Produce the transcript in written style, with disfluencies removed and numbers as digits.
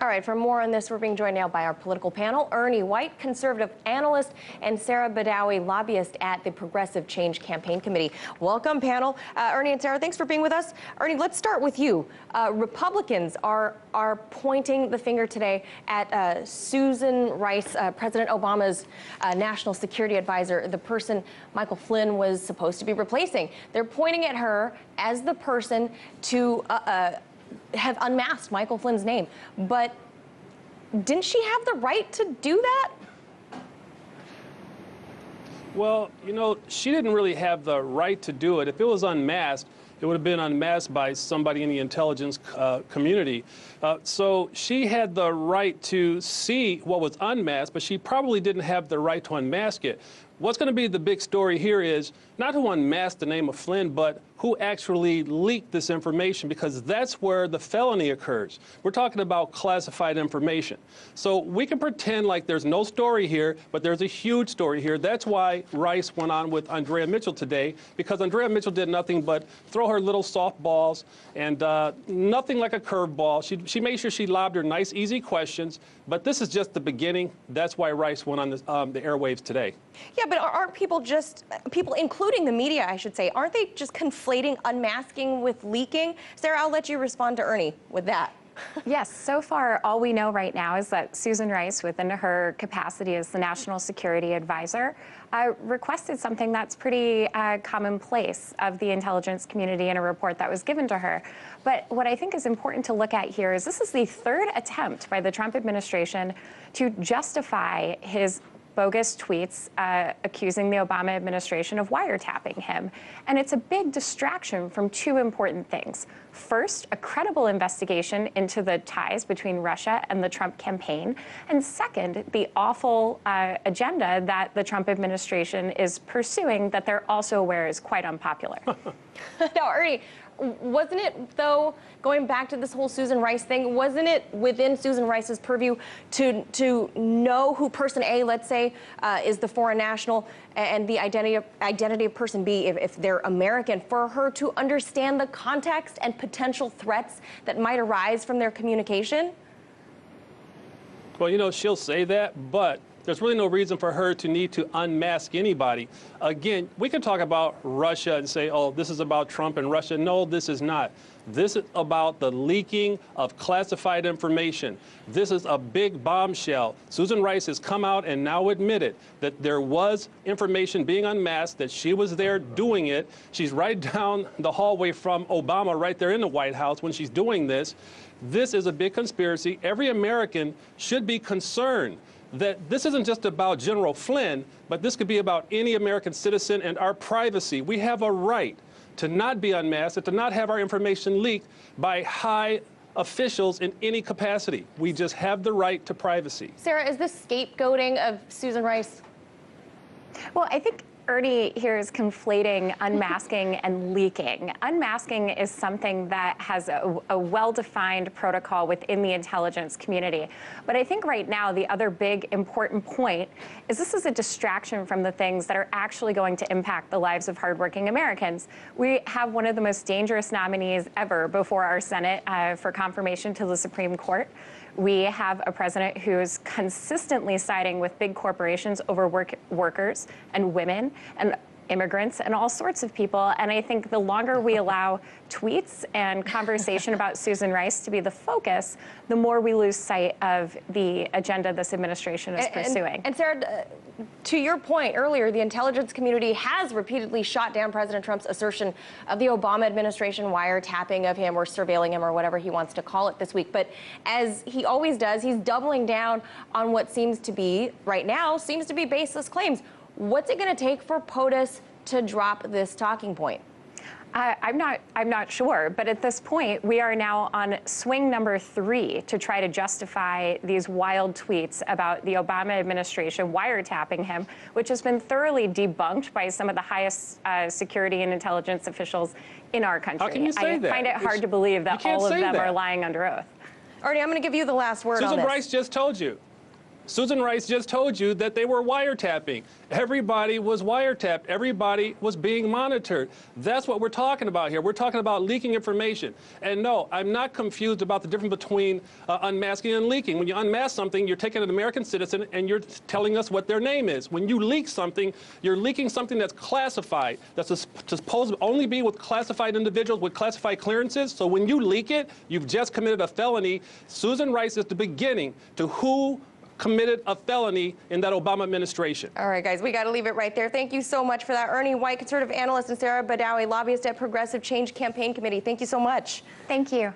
All right, for more on this, we're being joined now by our political panel, Ernie White, conservative analyst, and Sarah Badawi, lobbyist at the Progressive Change Campaign Committee. Welcome, panel. Ernie and Sarah, thanks for being with us. Ernie, let's start with you. Republicans are pointing the finger today at Susan Rice, President Obama's national security advisor, the person Michael Flynn was supposed to be replacing. They're pointing at her as the person to have unmasked Michael Flynn's name. But didn't she have the right to do that? Well, you know, she didn't really have the right to do it. If it was unmasked, it would have been unmasked by somebody in the intelligence community. So she had the right to see what was unmasked, but she probably didn't have the right to unmask it. What's going to be the big story here is not who unmasked the name of Flynn, but who actually leaked this information, because that's where the felony occurs. We're talking about classified information. So we can pretend like there's no story here, but there's a huge story here. That's why Rice went on with Andrea Mitchell today, because Andrea Mitchell did nothing but throw her little softballs and nothing like a curveball. She made sure she lobbed her nice, easy questions, but this is just the beginning. That's why Rice went on this, the airwaves today. Yeah, but aren't people including the media, I should say, aren't they just conflating unmasking with leaking? Sarah, I'll let you respond to Ernie with that. Yes, so far all we know right now is that Susan Rice, within her capacity as the National Security Advisor, requested something that's pretty commonplace of the intelligence community in a report that was given to her. But what I think is important to look at here is this is the third attempt by the Trump administration to justify his bogus tweets accusing the Obama administration of wiretapping him. And it's a big distraction from two important things. First, a credible investigation into the ties between Russia and the Trump campaign. And second, the awful agenda that the Trump administration is pursuing that they're also aware is quite unpopular. Now, Ernie, wasn't it, though, going back to this whole Susan Rice thing, wasn't it within Susan Rice's purview to know who person A, let's say, is the foreign national and the identity of person B, if they're American, for her to understand the context and potential threats that might arise from their communication? Well, you know, she'll say that, but there's really no reason for her to need to unmask anybody. Again, we can talk about Russia and say, oh, this is about Trump and Russia. No, this is not. This is about the leaking of classified information. This is a big bombshell. Susan Rice has come out and now admitted that there was information being unmasked, that she was there doing it. She's right down the hallway from Obama, right there in the White House when she's doing this. This is a big conspiracy. Every American should be concerned that this isn't just about General Flynn, but this could be about any American citizen and our privacy. We have a right to not be unmasked and to not have our information leaked by high officials in any capacity. We just have the right to privacy. Sarah, is this scapegoating of Susan Rice? Well, I think Ernie here is conflating unmasking and leaking. Unmasking is something that has a well-defined protocol within the intelligence community. But I think right now the other big important point is this is a distraction from the things that are actually going to impact the lives of hardworking Americans. We have one of the most dangerous nominees ever before our Senate for confirmation to the Supreme Court. We have a president who is consistently siding with big corporations over workers and women and immigrants and all sorts of people. And I think the longer we allow tweets and conversation about Susan Rice to be the focus, the more we lose sight of the agenda this administration is pursuing. And Sarah, to your point earlier, the intelligence community has repeatedly shot down President Trump's assertion of the Obama administration wiretapping of him or surveilling him or whatever he wants to call it this week. But as he always does, he's doubling down on what seems to be, right now, baseless claims. What's it going to take for POTUS to drop this talking point? I'm not sure, but at this point, we are now on swing number 3 to try to justify these wild tweets about the Obama administration wiretapping him, which has been thoroughly debunked by some of the highest security and intelligence officials in our country. How can you say that? I find it hard to believe that all of them are lying under oath. Ernie, I'm going to give you the last word on this. Susan Rice just told you. Susan Rice just told you that they were wiretapping. Everybody was wiretapped. Everybody was being monitored. That's what we're talking about here. We're talking about leaking information. And no, I'm not confused about the difference between unmasking and leaking. When you unmask something, you're taking an American citizen and you're telling us what their name is. When you leak something, you're leaking something that's classified, that's supposed to only be with classified individuals with classified clearances. So when you leak it, you've just committed a felony. Susan Rice is the beginning to who committed a felony in that Obama administration. All right, guys, we got to leave it right there. Thank you so much for that. Ernie White, conservative analyst, and Sarah Badawi, lobbyist at Progressive Change Campaign Committee. Thank you so much. Thank you.